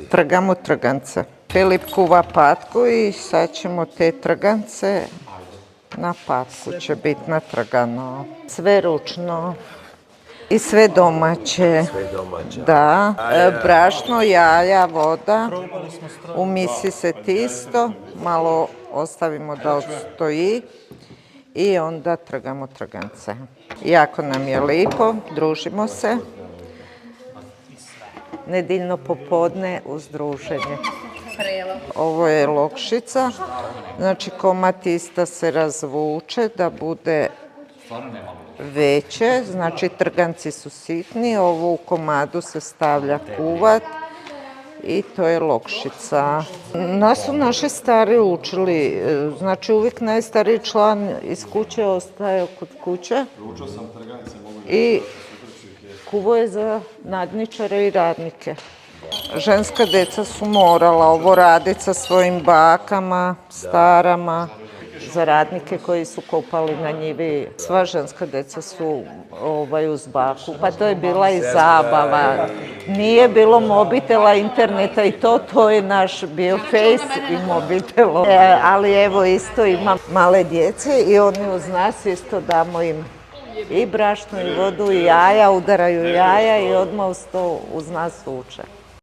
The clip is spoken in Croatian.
Trgamo trgance. Filip kuva patku i sad ćemo te trgance na patku će biti natrgano. Sve ručno i sve domaće. Da, brašno, jaja, voda. Umisi se tisto, malo ostavimo da odstoji i onda trgamo trgance. Jako nam je lipo, družimo se. Nedjeljno popodne uz druženje. Ovo je lokšica, znači komad tista se razvuče da bude veće, znači trganci su sitni, ovo u komadu se stavlja kuvat i to je lokšica. Nas su naši stari učili, znači uvijek najstariji član iz kuće ostaje kod kuće i kuvo je za nadničare i radnike. Ženska deca su morala ovo raditi sa svojim bakama, starama, za radnike koji su kopali na njivi. Sva ženska deca su uz baku, pa to je bila i zabava. Nije bilo mobitela, interneta i to je naš bio Face i mobitelo. Ali evo isto ima male djece i oni uz nas isto damo im i brašno i vodu i jaja, udaraju jaja i odmah uz to uz nas uče.